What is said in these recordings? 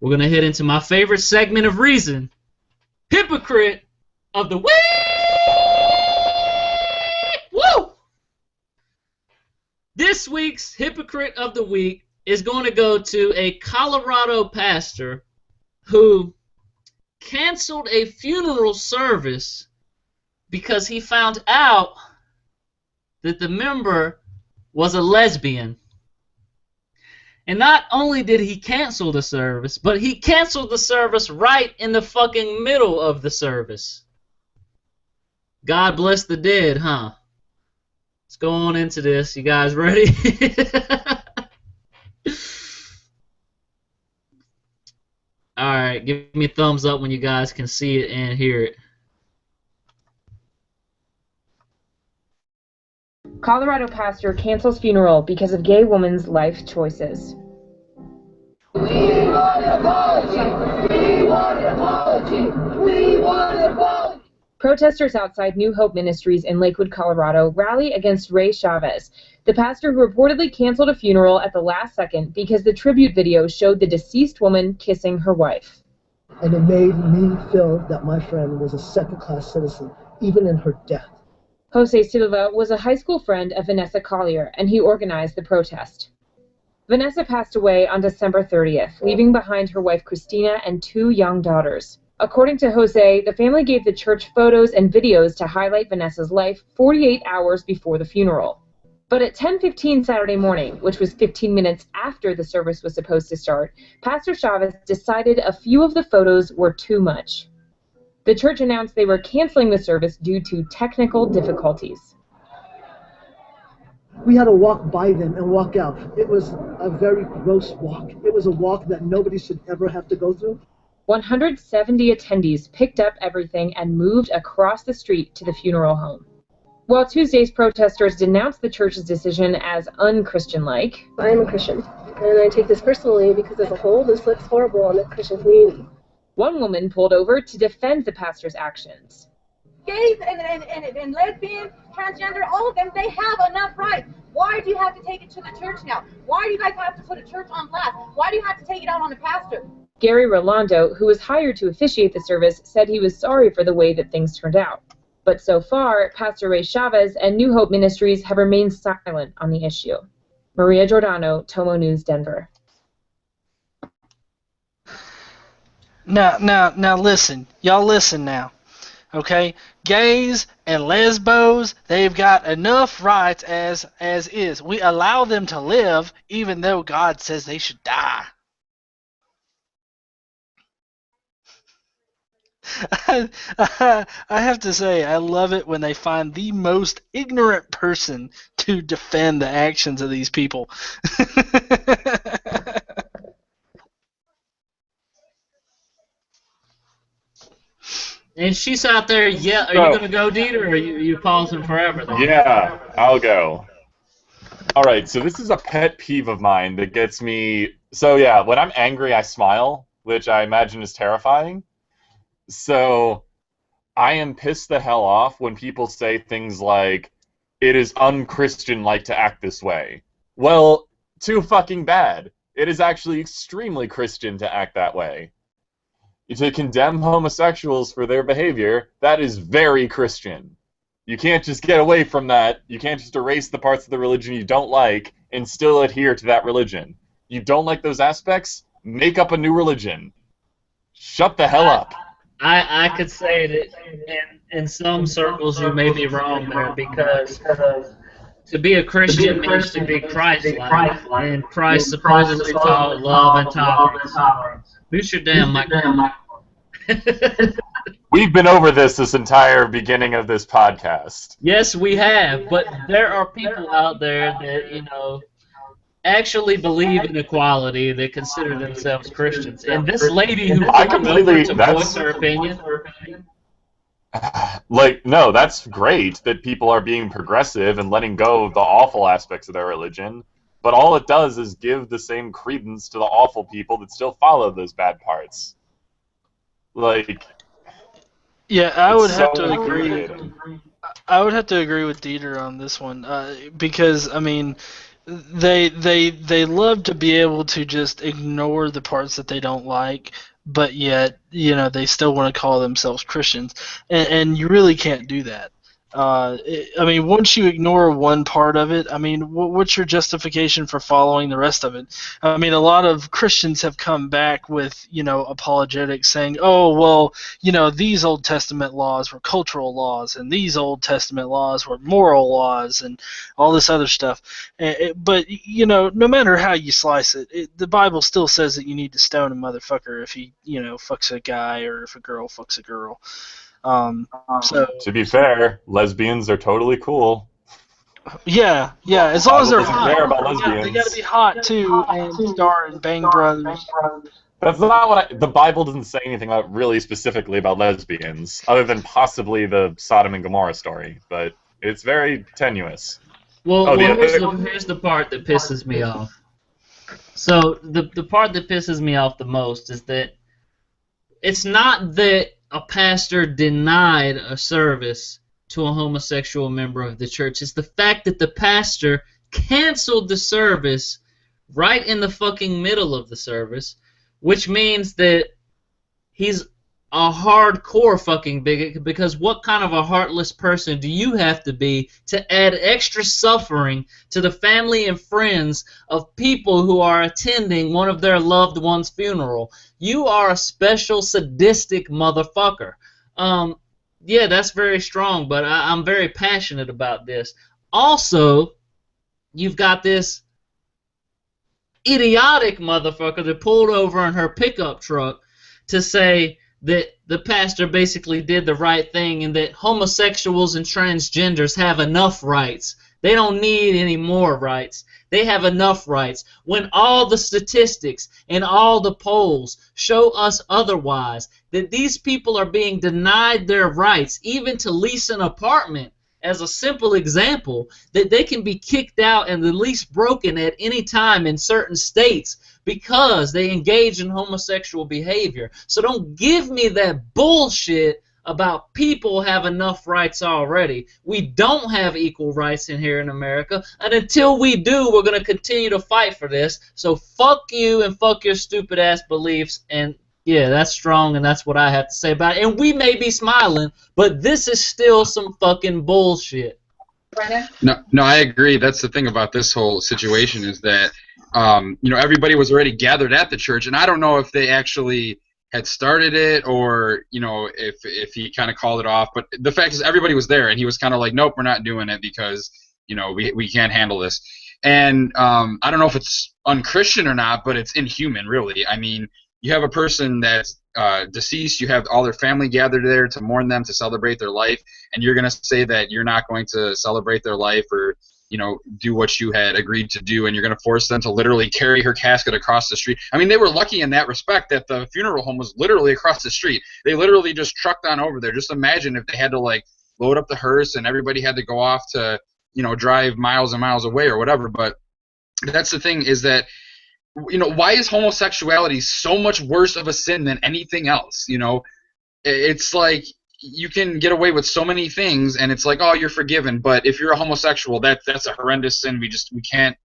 we're going to head into my favorite segment of Reason, Hypocrite of the Week! Woo! This week's Hypocrite of the Week is going to go to a Colorado pastor who canceled a funeral service because he found out that the member was a lesbian. And not only did he cancel the service, but he canceled the service right in the fucking middle of the service. God bless the dead, huh? Let's go on into this. You guys ready? Alright, give me a thumbs up when you guys can see it and hear it. Colorado pastor cancels funeral because of gay woman's life choices. We want an apology! We want an apology! We want an apology! Protesters outside New Hope Ministries in Lakewood, Colorado, rally against Ray Chavez, the pastor who reportedly canceled a funeral at the last second because the tribute video showed the deceased woman kissing her wife. And it made me feel that my friend was a second-class citizen, even in her death. Jose Silva was a high school friend of Vanessa Collier, and he organized the protest. Vanessa passed away on December 30th, leaving behind her wife Christina and 2 young daughters. According to Jose, the family gave the church photos and videos to highlight Vanessa's life 48 hours before the funeral. But at 10:15 Saturday morning, which was 15 minutes after the service was supposed to start, Pastor Chavez decided a few of the photos were too much. The church announced they were canceling the service due to technical difficulties. We had to walk by them and walk out. It was a very gross walk. It was a walk that nobody should ever have to go through. 170 attendees picked up everything and moved across the street to the funeral home. While Tuesday's protesters denounced the church's decision as un-Christian-like, I am a Christian, and I take this personally because as a whole, this looks horrible on the Christian community. one woman pulled over to defend the pastor's actions. Gays and lesbians, transgender, all of them, they have enough rights. Why do you have to take it to the church now? Why do you guys have to put a church on blast? Why do you have to take it out on a pastor? Gary Rolando, who was hired to officiate the service, said he was sorry for the way that things turned out. But so far, Pastor Ray Chavez and New Hope Ministries have remained silent on the issue. Maria Giordano, Tomo News, Denver. Now listen. Y'all listen now. Okay? Gays and lesbos, they've got enough rights as is. We allow them to live even though God says they should die. I have to say, I love it when they find the most ignorant person to defend the actions of these people. And she's out there, yeah. Are you going to go, Dieter, or are you pausing forever? Then? Yeah, I'll go. All right, so this is a pet peeve of mine that gets me... So, yeah, when I'm angry, I smile, which I imagine is terrifying. So, I am pissed the hell off when people say things like, it is un-Christian-like to act this way. Well, too fucking bad. It is actually extremely Christian to act that way. To condemn homosexuals for their behavior, that is very Christian. You can't just get away from that. You can't just erase the parts of the religion you don't like and still adhere to that religion. You don't like those aspects? Make up a new religion. Shut the hell up. I could say that in some circles you may be wrong there, because to be a Christian means to be Christ-like, and Christ supposedly taught love and tolerance. Who's your damn mic? We've been over this entire beginning of this podcast. Yes, we have, but there are people out there that, actually believe in equality, that consider themselves Christians. And this lady who came over to voice her opinion... No, that's great that people are being progressive and letting go of the awful aspects of their religion, but all it does is give the same credence to the awful people that still follow those bad parts. Yeah, I would have to agree. I would have to agree with Dieter on this one, because, I mean, they love to be able to just ignore the parts that they don't like, but yet they still want to call themselves Christians, and you really can't do that. I mean, once you ignore one part of it, I mean, what's your justification for following the rest of it? I mean, a lot of Christians have come back with, apologetics saying, oh, well, these Old Testament laws were cultural laws, and these Old Testament laws were moral laws, and all this other stuff. But, no matter how you slice it, the Bible still says that you need to stone a motherfucker if he, fucks a guy or if a girl fucks a girl. So To be fair, lesbians are totally cool. yeah, as long as they're doesn't hot. care about They got lesbians. to be hot too and star in Bang Bros. That's not what the Bible doesn't say anything about really specifically about lesbians, other than possibly the Sodom and Gomorrah story. But it's very tenuous. Well, here's the part that pisses me off. So the part that pisses me off the most is that it's not that a pastor denied a service to a homosexual member of the church. It's the fact that the pastor canceled the service right in the fucking middle of the service, which means that he's a hardcore fucking bigot, because what kind of a heartless person do you have to be to add extra suffering to the family and friends of people who are attending one of their loved one's funeral? You are a special sadistic motherfucker. Yeah, that's very strong, but I'm very passionate about this. Also, you've got this idiotic motherfucker that pulled over in her pickup truck to say that the pastor basically did the right thing and that homosexuals and transgenders have enough rights. They don't need any more rights. They have enough rights. When all the statistics and all the polls show us otherwise, that these people are being denied their rights, even to lease an apartment, as a simple example, that they can be kicked out and the lease broken at any time in certain states because they engage in homosexual behavior. So don't give me that bullshit about people have enough rights already. We don't have equal rights in here in America, and until we do, we're going to continue to fight for this. So fuck you and fuck your stupid ass beliefs. And yeah, that's strong, and that's what I have to say about it. And we may be smiling, but this is still some fucking bullshit. No, I agree. That's the thing about this whole situation is that everybody was already gathered at the church, and I don't know if they actually had started it or if he kind of called it off. But the fact is, everybody was there, and he was kind of like, "Nope, we're not doing it because we can't handle this." And I don't know if it's unchristian or not, but it's inhuman, really. I mean, you have a person that's deceased, you have all their family gathered there to mourn them, to celebrate their life, and you're going to say that you're not going to celebrate their life or do what you had agreed to do, and you're going to force them to literally carry her casket across the street. I mean, they were lucky in that respect that the funeral home was literally across the street. They literally just trucked on over there. Just imagine if they had to load up the hearse and everybody had to go off to drive miles and miles away or whatever. But that's the thing, is that why is homosexuality so much worse of a sin than anything else? It's like you can get away with so many things, and it's like, oh, you're forgiven. But if you're a homosexual, that's a horrendous sin. We can't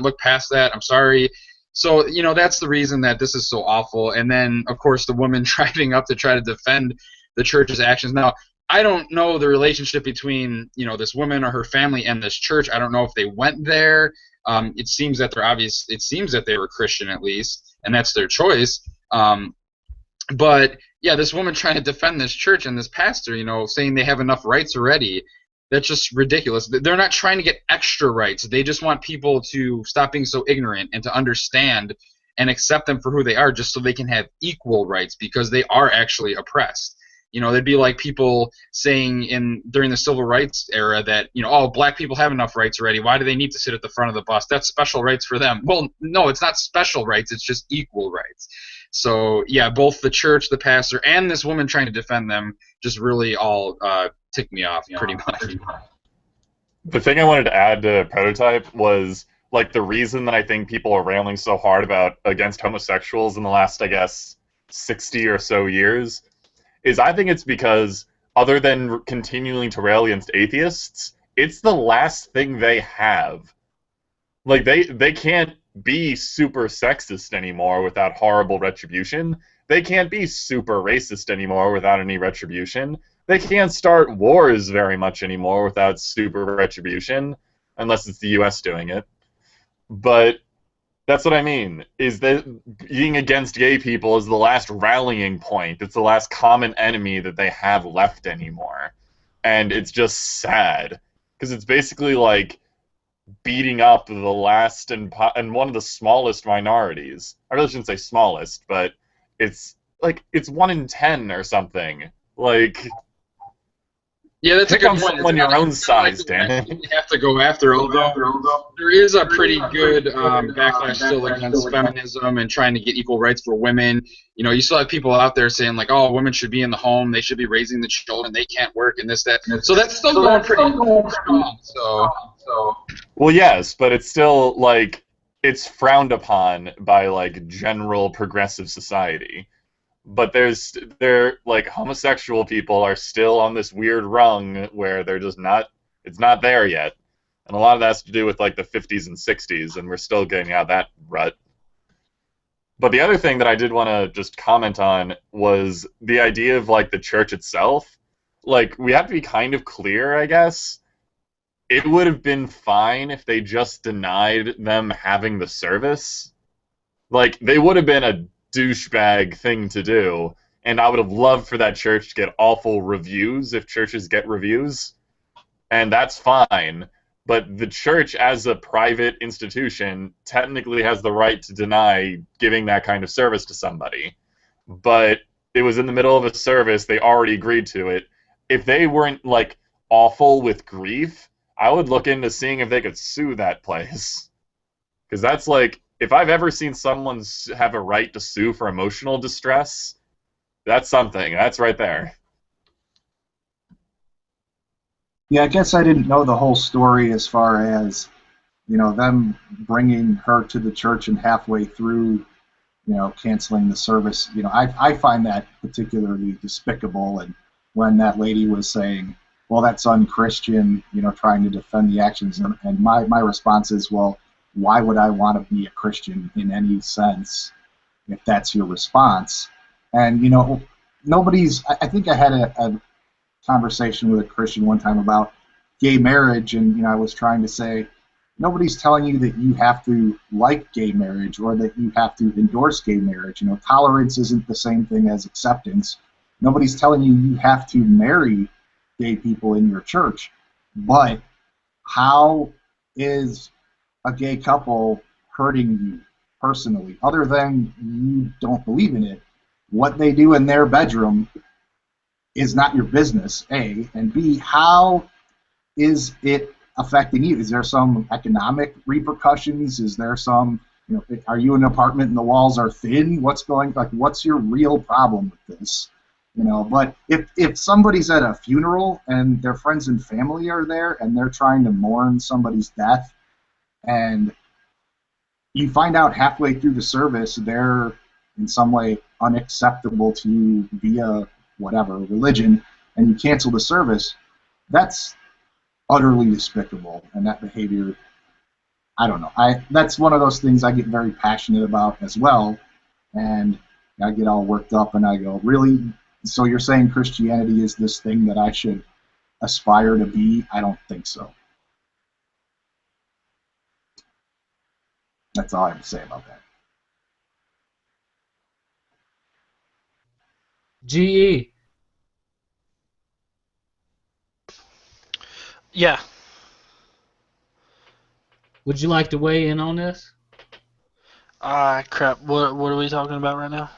look past that. I'm sorry. So that's the reason that this is so awful. And then of course the woman driving up to try to defend the church's actions. Now, I don't know the relationship between this woman or her family and this church. I don't know if they went there. It seems that It seems that they were Christian, at least, and that's their choice. But yeah, this woman trying to defend this church and this pastor, saying they have enough rights already. That's just ridiculous. They're not trying to get extra rights. They just want people to stop being so ignorant and to understand and accept them for who they are, just so they can have equal rights, because they are actually oppressed. They'd be like people saying during the civil rights era that, oh, black people have enough rights already. Why do they need to sit at the front of the bus? That's special rights for them. Well, no, it's not special rights. It's just equal rights. So, yeah, both the church, the pastor, and this woman trying to defend them just really all ticked me off pretty much. The thing I wanted to add to Prototype was, the reason that I think people are railing so hard against homosexuals in the last, I guess, 60 or so years is I think it's because, other than continuing to rail against atheists, it's the last thing they have. Like, they can't be super sexist anymore without horrible retribution. They can't be super racist anymore without any retribution. They can't start wars very much anymore without super retribution, unless it's the US doing it. But that's what I mean, is that being against gay people is the last rallying point. It's the last common enemy that they have left anymore. And it's just sad. Because it's basically like beating up the last and one of the smallest minorities. I really shouldn't say smallest, but it's like it's 1 in 10 or something. Like, yeah, that's a good point. Someone your own size, damn it. You have to go after, although there is a pretty good backlash still against feminism and trying to get equal rights for women. You know, you still have people out there saying, like, oh, women should be in the home, they should be raising the children, they can't work, and this, that. So that's still going pretty strong. So. Well, yes, but it's still, like, it's frowned upon by, like, general progressive society. But they're like, homosexual people are still on this weird rung where they're just not, it's not there yet. And a lot of that has to do with, like, the 50s and 60s, and we're still getting out of that rut. But the other thing that I did want to just comment on was the idea of, like, the church itself. Like, we have to be kind of clear, I guess. It would have been fine if they just denied them having the service. Like, they would have been a douchebag thing to do, and I would have loved for that church to get awful reviews if churches get reviews, and that's fine. But the church, as a private institution, technically has the right to deny giving that kind of service to somebody. But it was in the middle of a service, they already agreed to it. If they weren't, like, awful with grief, I would look into seeing if they could sue that place. Because that's like, if I've ever seen someone have a right to sue for emotional distress, that's something. That's right there. Yeah, I guess I didn't know the whole story as far as, you know, them bringing her to the church and halfway through, you know, canceling the service. You know, I find that particularly despicable. And when that lady was saying, well, that's unchristian, you know, trying to defend the actions, and my response is, well, why would I want to be a Christian in any sense if that's your response? And, you know, I think I had a conversation with a Christian one time about gay marriage, and, you know, I was trying to say, nobody's telling you that you have to like gay marriage or that you have to endorse gay marriage. You know, tolerance isn't the same thing as acceptance. Nobody's telling you you have to marry gay people in your church. But how is a gay couple hurting you personally, other than you don't believe in it? What they do in their bedroom is not your business, A, and B, how is it affecting you? Is there some economic repercussions? Is there some, you know, are you in an apartment and the walls are thin? What's your real problem with this? You know, but if somebody's at a funeral and their friends and family are there and they're trying to mourn somebody's death, and you find out halfway through the service they're in some way unacceptable to you via whatever religion, and you cancel the service, that's utterly despicable. And that behavior, I don't know. That's one of those things I get very passionate about as well, and I get all worked up and I go, really? So you're saying Christianity is this thing that I should aspire to be? I don't think so. That's all I have to say about that. GE. Yeah. Would you like to weigh in on this? Crap. What are we talking about right now?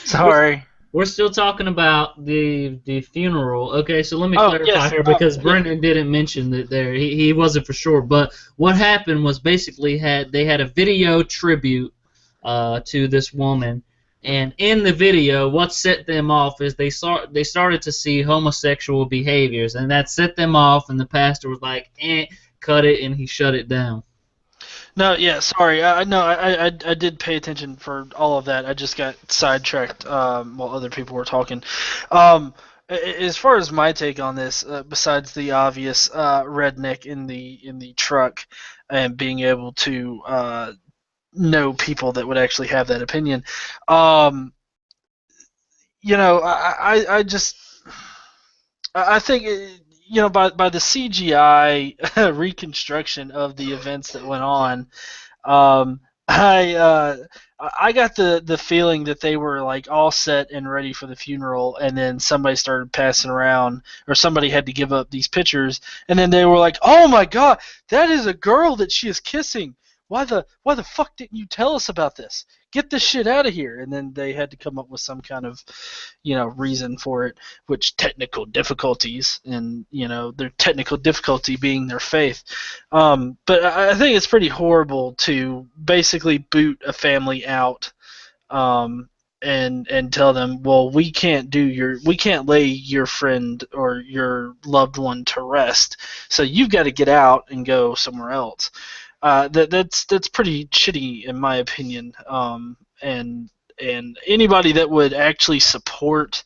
Sorry. We're still talking about the funeral. Okay, so let me clarify here, because Brendan didn't mention that there. He wasn't for sure. But what happened was basically they had a video tribute to this woman. And in the video, what set them off is they started to see homosexual behaviors, and that set them off. And the pastor was like, cut it, and he shut it down. No, yeah, sorry. I did pay attention for all of that. I just got sidetracked while other people were talking. As far as my take on this, besides the obvious redneck in the truck and being able to know people that would actually have that opinion, I think by the CGI reconstruction of the events that went on, um, I got the feeling that they were like all set and ready for the funeral, and then somebody started passing around, or somebody had to give up these pictures, and then they were like, "Oh my God, that is a girl that she is kissing. Why the fuck didn't you tell us about this? Get this shit out of here!" And then they had to come up with some kind of, reason for it, which technical difficulties, and their technical difficulty being their faith. But I think it's pretty horrible to basically boot a family out, and tell them, well, we can't lay your friend or your loved one to rest, so you've got to get out and go somewhere else. That's pretty shitty in my opinion. And anybody that would actually support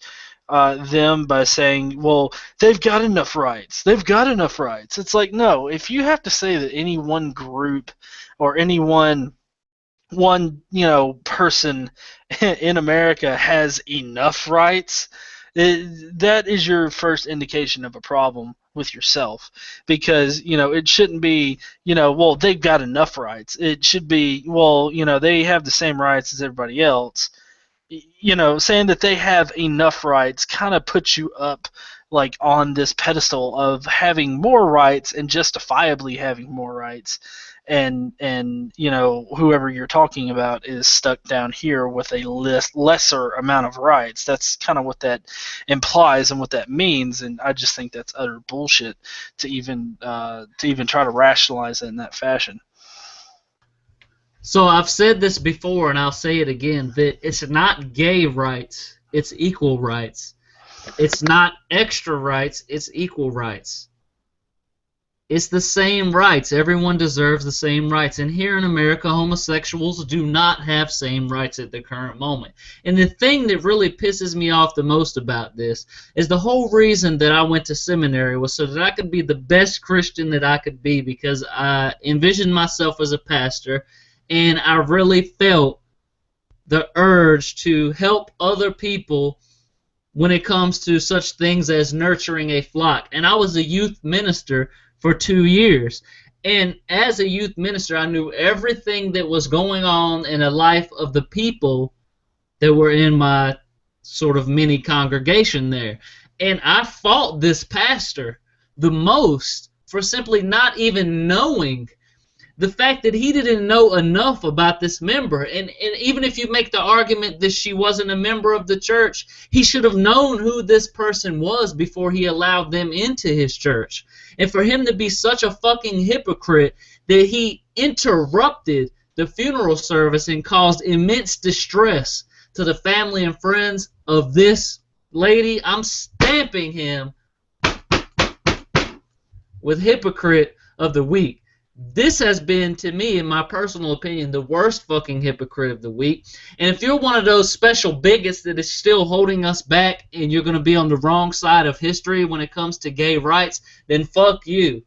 them by saying, well, they've got enough rights. They've got enough rights. It's like, no, if you have to say that any one group or any one person in America has enough rights, that is your first indication of a problem with yourself, because it shouldn't be well, they've got enough rights. It should be, well, they have the same rights as everybody else. Saying that they have enough rights kind of puts you up like on this pedestal of having more rights and justifiably having more rights, and whoever you're talking about is stuck down here with a lesser amount of rights. That's kind of what that implies and what that means, and I just think that's utter bullshit to even try to rationalize it in that fashion. So I've said this before, and I'll say it again, that it's not gay rights, it's equal rights. It's not extra rights, it's equal rights. It's the same rights. Everyone deserves the same rights. And here in America, homosexuals do not have same rights at the current moment. And the thing that really pisses me off the most about this is the whole reason that I went to seminary was so that I could be the best Christian that I could be, because I envisioned myself as a pastor, and I really felt the urge to help other people when it comes to such things as nurturing a flock. And I was a youth minister for 2 years. And as a youth minister, I knew everything that was going on in the life of the people that were in my sort of mini congregation there. And I fought this pastor the most for simply not even knowing the fact that he didn't know enough about this member. And even if you make the argument that she wasn't a member of the church, he should have known who this person was before he allowed them into his church. And for him to be such a fucking hypocrite that he interrupted the funeral service and caused immense distress to the family and friends of this lady, I'm stamping him with Hypocrite of the Week. This has been, to me, in my personal opinion, the worst fucking hypocrite of the week. And if you're one of those special bigots that is still holding us back and you're going to be on the wrong side of history when it comes to gay rights, then fuck you.